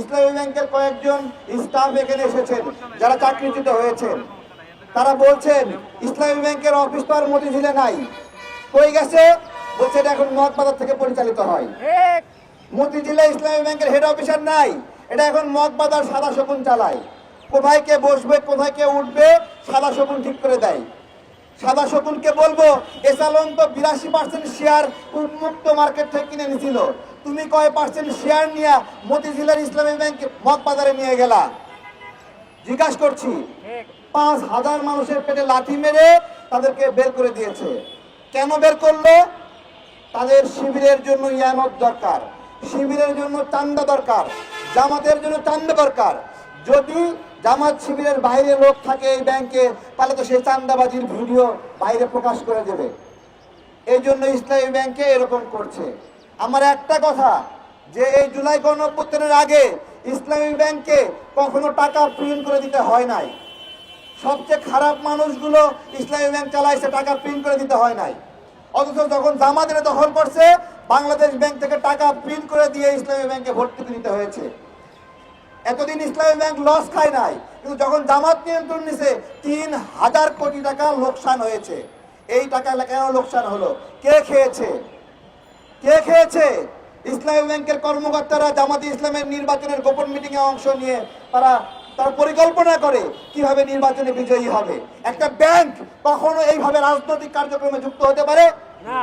ইসলামী ব্যাংকের কয়েকজন স্টাফ এখানে এসেছেন যারা চাকরিচ্যুত হয়েছেন। তারা বলছেন ইসলামী ব্যাংকের অফিস তো আর মতিঝিলে নাই, কই গেছে? বলছে এটা এখন মগবাজার থেকে পরিচালিত হয়। মতিঝিলে ইসলামী ব্যাংকের হেড অফিসার নাই, এটা এখন মগবাজার সাদা শকুন চালায়। কোথায় কে বসবে, কোথায় কে উঠবে, সাদা শকুন ঠিক করে দেয়। সাদা শকুনকে বলবো, এসালন তো 82% শেয়ার উন্মুক্ত মার্কেট থেকে কিনে নিছিল, তুমি কয় পার্সেন্ট শেয়ার নিয়ে মতিঝিলের ইসলামী ব্যাংক মগবাজারে নিয়ে গেলা? জিজ্ঞাসা করছি। 5000 মানুষের পেটে লাথি মেরে তাদেরকে বের করে দিয়েছে। কেন বের করলো? তাদের শিবিরের জন্য ইয়ানত দরকার, শিবিরের জন্য চান্দা দরকার, জামাতের জন্য চান্দা দরকার। যদি জামাত শিবিরের বাইরে লোক থাকে এই ব্যাংকে, তাহলে তো সেই চান্দাবাজির ভিডিও বাইরে প্রকাশ করে দেবে। এই জন্য ইসলামী ব্যাংকে এরকম করছে। আমার একটা কথা, যে এই জুলাই গণঅভ্যুত্থানের আগে ইসলামী ব্যাংকে কখনো টাকা প্রিন্ট করে দিতে হয় নাই। সবচেয়ে খারাপ মানুষগুলো ইসলামী ব্যাংক চালাইছে, টাকা প্রিন্ট করে দিতে হয় নাই। অথচ যখন জামাতের দখল করছে, বাংলাদেশ ব্যাংক থেকে টাকা প্রিন্ট করে দিয়ে ইসলামী ব্যাংকে ভর্তি দিতে হয়েছে। এতদিন ইসলামী ব্যাংক লস খায় নাই, কিন্তু যখন জামাত নিয়ন্ত্রণ নিছে 3000 কোটি টাকা লোকসান হয়েছে। এই টাকা কেন লোকসান হলো? কে খেয়েছে? কে খেয়েছে? ইসলামী ব্যাংকের কর্মকর্তারা জামাতে ইসলামের নির্বাচনের গোপন মিটিং এ অংশ নিয়ে তারা পরিকল্পনা করে কিভাবে নির্বাচনে বিজয়ী হবে। একটা ব্যাংক কখনো এইভাবে রাজনৈতিক কার্যক্রমে যুক্ত হতে পারে না?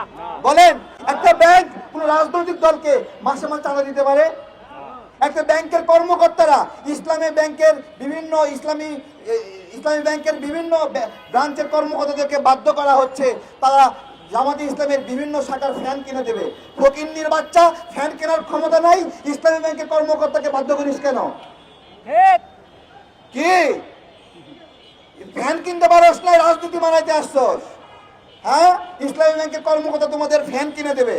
বলেন, একটা ব্যাংক কোন রাজনৈতিক দলকে মাসে মাসে চাঁদা দিতে পারে? একটা ব্যাংকের কর্মকর্তারা ইসলামী ব্যাংকের বিভিন্ন ব্রাঞ্চের কর্মকর্তাদেরকে বাধ্য করা হচ্ছে তারা জামাতে ইসলামের বিভিন্ন শাখার ফ্যান কিনে দেবে। ফকিন্নির বাচ্চা, ফ্যান কেনার ক্ষমতা নাই, ইসলামী ব্যাংকের কর্মকর্তাকে বাধ্য করিস কেন? কি ফ্যান কিনতে পারস না, রাজনীতি বানাইতে আসছস? হ্যাঁ, ইসলামী ব্যাংকের কর্মকর্তা তোমাদের ফ্যান কিনে দেবে।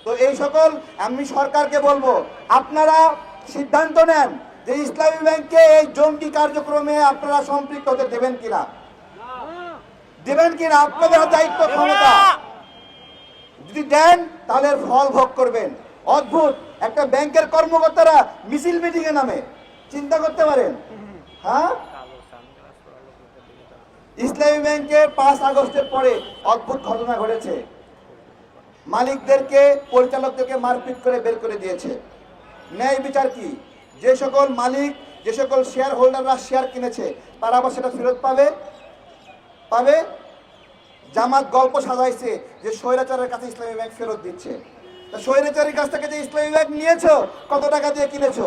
তো এই সকল আমি সরকারকে বলবো, আপনারা সিদ্ধান্ত নেন যে ইসলামী ব্যাংকে এই জঙ্গি কার্যক্রমে আপনারা সম্পৃক্ত হতে দেবেন কিনা, দেবেন কিনা? আপনাদের দায়িত্ব, ক্ষমতা। যদি দেন তাহলে ফল ভোগ করবেন। অদ্ভুত একটা ব্যাংকের কর্মকর্তারা মিছিল মিটিং এ নামে, চিন্তা করতে পারেন? হ্যাঁ, ইসলামী ব্যাংকে 5 আগস্টের পরে অদ্ভুত ঘটনা ঘটেছে। মালিকদেরকে, পরিচালকদেরকে মারপিট করে বের করে দিয়েছে। ন্যায় বিচার কি? যে সকল মালিক, যে সকল শেয়ার হোল্ডাররা শেয়ার কিনেছে তারা আবার সেটা ফেরত পাবে? জামাত গল্প সাজাইছে যে স্বৈরাচারের কাছে ইসলামী ব্যাংক ফেরত দিচ্ছে। তা স্বৈরাচারের কাছ থেকে যে ইসলামী ব্যাংক নিয়েছো, কত টাকা দিয়ে কিনেছো?